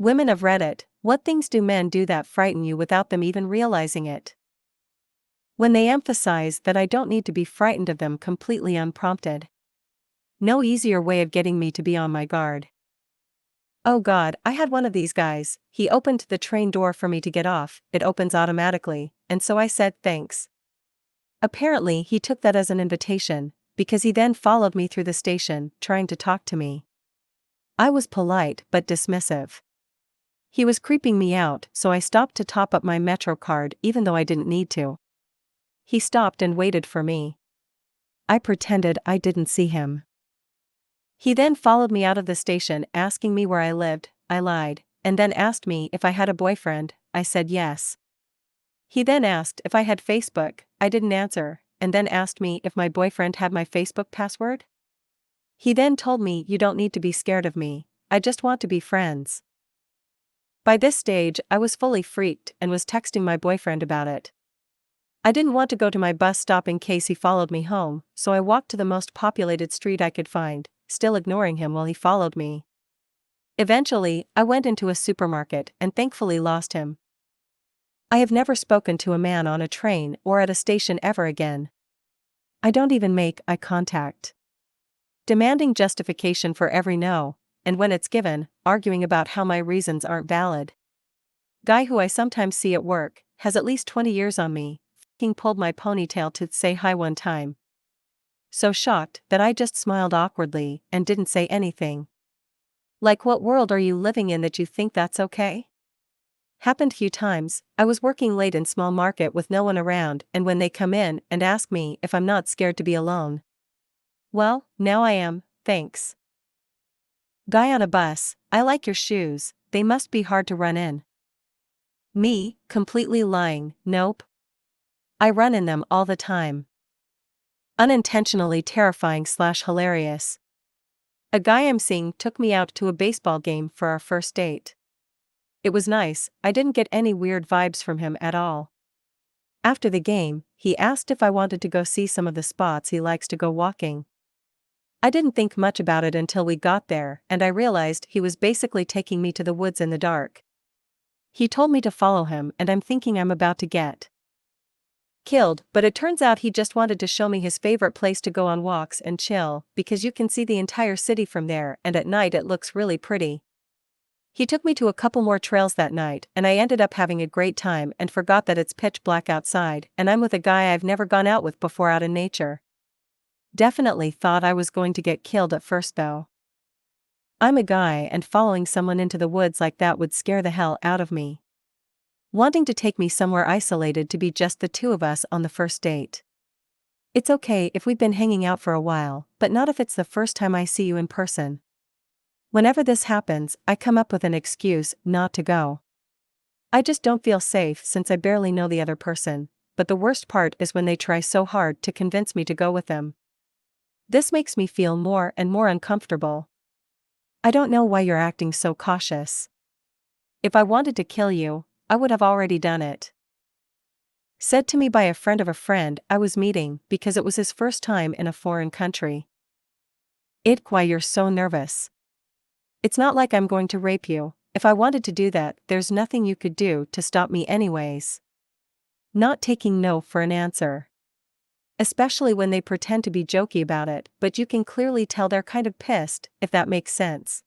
Women of Reddit, what things do men do that frighten you without them even realizing it? When they emphasize that I don't need to be frightened of them completely unprompted. No easier way of getting me to be on my guard. Oh God, I had one of these guys. He opened the train door for me to get off, it opens automatically, and so I said thanks. Apparently he took that as an invitation, because he then followed me through the station, trying to talk to me. I was polite but dismissive. He was creeping me out, so I stopped to top up my Metro card even though I didn't need to. He stopped and waited for me. I pretended I didn't see him. He then followed me out of the station asking me where I lived. I lied, and then asked me if I had a boyfriend. I said yes. He then asked if I had Facebook. I didn't answer, and then asked me if my boyfriend had my Facebook password. He then told me, "You don't need to be scared of me, I just want to be friends." By this stage I was fully freaked and was texting my boyfriend about it. I didn't want to go to my bus stop in case he followed me home, so I walked to the most populated street I could find, still ignoring him while he followed me. Eventually, I went into a supermarket and thankfully lost him. I have never spoken to a man on a train or at a station ever again. I don't even make eye contact. Demanding justification for every no, and when it's given, arguing about how my reasons aren't valid. Guy who I sometimes see at work, has at least 20 years on me, f***ing pulled my ponytail to say hi one time. So shocked that I just smiled awkwardly and didn't say anything. Like, what world are you living in that you think that's okay? Happened few times. I was working late in small market with no one around, and when they come in and ask me if I'm not scared to be alone. Well, now I am, thanks. Guy on a bus, I like your shoes, they must be hard to run in. Me, completely lying, nope. I run in them all the time. Unintentionally terrifying/hilarious. A guy I'm seeing took me out to a baseball game for our first date. It was nice, I didn't get any weird vibes from him at all. After the game, he asked if I wanted to go see some of the spots he likes to go walking. I didn't think much about it until we got there, and I realized he was basically taking me to the woods in the dark. He told me to follow him, and I'm thinking I'm about to get killed, but it turns out he just wanted to show me his favorite place to go on walks and chill, because you can see the entire city from there, and at night it looks really pretty. He took me to a couple more trails that night, and I ended up having a great time and forgot that it's pitch black outside, and I'm with a guy I've never gone out with before out in nature. Definitely thought I was going to get killed at first though. I'm a guy, and following someone into the woods like that would scare the hell out of me. Wanting to take me somewhere isolated to be just the two of us on the first date. It's okay if we've been hanging out for a while, but not if it's the first time I see you in person. Whenever this happens, I come up with an excuse not to go. I just don't feel safe since I barely know the other person, but the worst part is when they try so hard to convince me to go with them. This makes me feel more and more uncomfortable. I don't know why you're acting so cautious. If I wanted to kill you, I would have already done it. Said to me by a friend of a friend I was meeting because it was his first time in a foreign country. Why you're so nervous? It's not like I'm going to rape you. If I wanted to do that, there's nothing you could do to stop me anyways. Not taking no for an answer. Especially when they pretend to be jokey about it, but you can clearly tell they're kind of pissed, if that makes sense.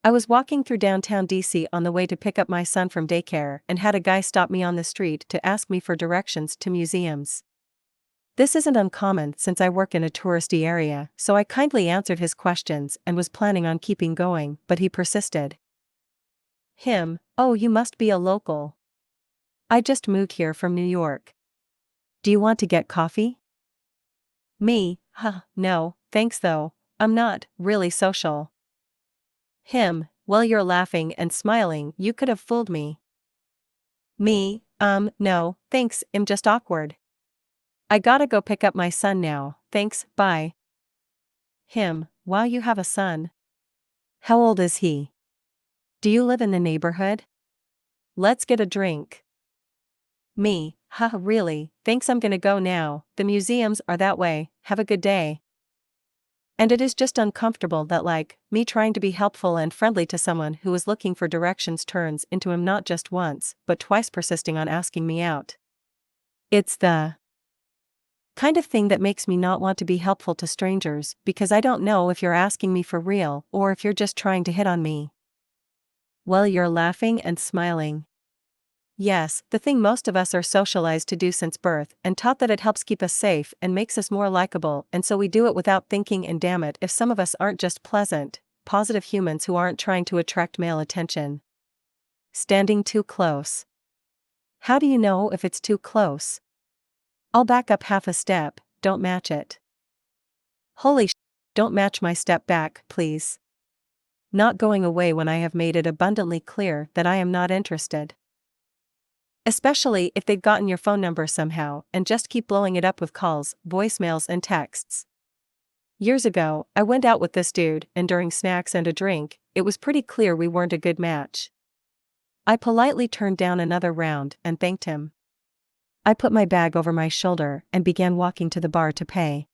I was walking through downtown DC on the way to pick up my son from daycare and had a guy stop me on the street to ask me for directions to museums. This isn't uncommon since I work in a touristy area, so I kindly answered his questions and was planning on keeping going, but he persisted. Oh, you must be a local. I just moved here from New York. Do you want to get coffee? Me, no, thanks though, I'm not really social. Well, you're laughing and smiling, you could have fooled me. Me, no, thanks, I'm just awkward. I gotta go pick up my son now, thanks, bye. Wow, you have a son. How old is he? Do you live in the neighborhood? Let's get a drink. Me, really, thanks, I'm gonna go now, the museums are that way, have a good day. And it is just uncomfortable that, like, me trying to be helpful and friendly to someone who is looking for directions turns into him not just once, but twice persisting on asking me out. It's the kind of thing that makes me not want to be helpful to strangers, because I don't know if you're asking me for real or if you're just trying to hit on me. Well, you're laughing and smiling. Yes, the thing most of us are socialized to do since birth and taught that it helps keep us safe and makes us more likable, and so we do it without thinking, and damn it if some of us aren't just pleasant, positive humans who aren't trying to attract male attention. Standing too close. How do you know if it's too close? I'll back up half a step, don't match it. Holy sh! Don't match my step back, please. Not going away when I have made it abundantly clear that I am not interested. Especially if they've gotten your phone number somehow and just keep blowing it up with calls, voicemails, and texts. Years ago, I went out with this dude, and during snacks and a drink, it was pretty clear we weren't a good match. I politely turned down another round and thanked him. I put my bag over my shoulder and began walking to the bar to pay.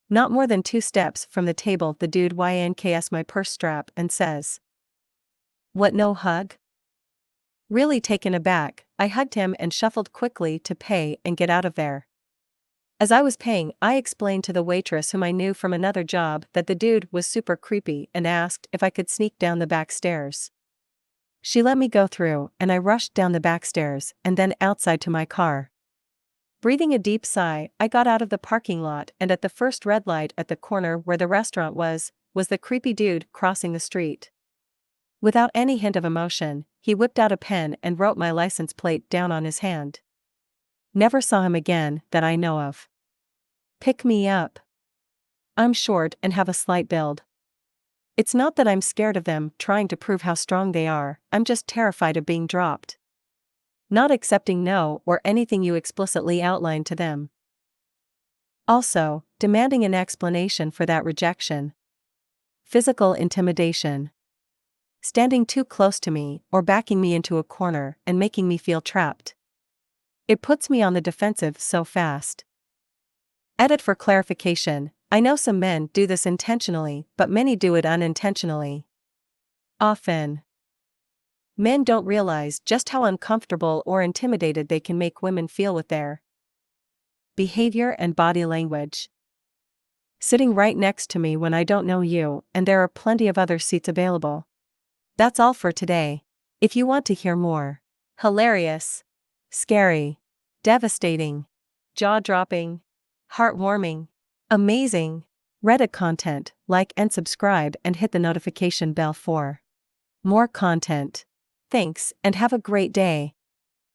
Not more than 2 steps from the table, the dude ynks my purse strap and says, "What, no hug?" Really taken aback, I hugged him and shuffled quickly to pay and get out of there. As I was paying, I explained to the waitress, whom I knew from another job, that the dude was super creepy and asked if I could sneak down the back stairs. She let me go through, and I rushed down the back stairs and then outside to my car. Breathing a deep sigh, I got out of the parking lot, and at the first red light at the corner where the restaurant was the creepy dude crossing the street. Without any hint of emotion, he whipped out a pen and wrote my license plate down on his hand. Never saw him again, that I know of. Pick me up. I'm short and have a slight build. It's not that I'm scared of them trying to prove how strong they are, I'm just terrified of being dropped. Not accepting no or anything you explicitly outline to them. Also, demanding an explanation for that rejection. Physical intimidation. Standing too close to me or backing me into a corner and making me feel trapped. It puts me on the defensive so fast. Edit for clarification: I know some men do this intentionally, but many do it unintentionally. Often, men don't realize just how uncomfortable or intimidated they can make women feel with their behavior and body language. Sitting right next to me when I don't know you, and there are plenty of other seats available. That's all for today. If you want to hear more hilarious, scary, devastating, jaw-dropping, heartwarming, amazing Reddit content, like and subscribe and hit the notification bell for more content. Thanks, and have a great day.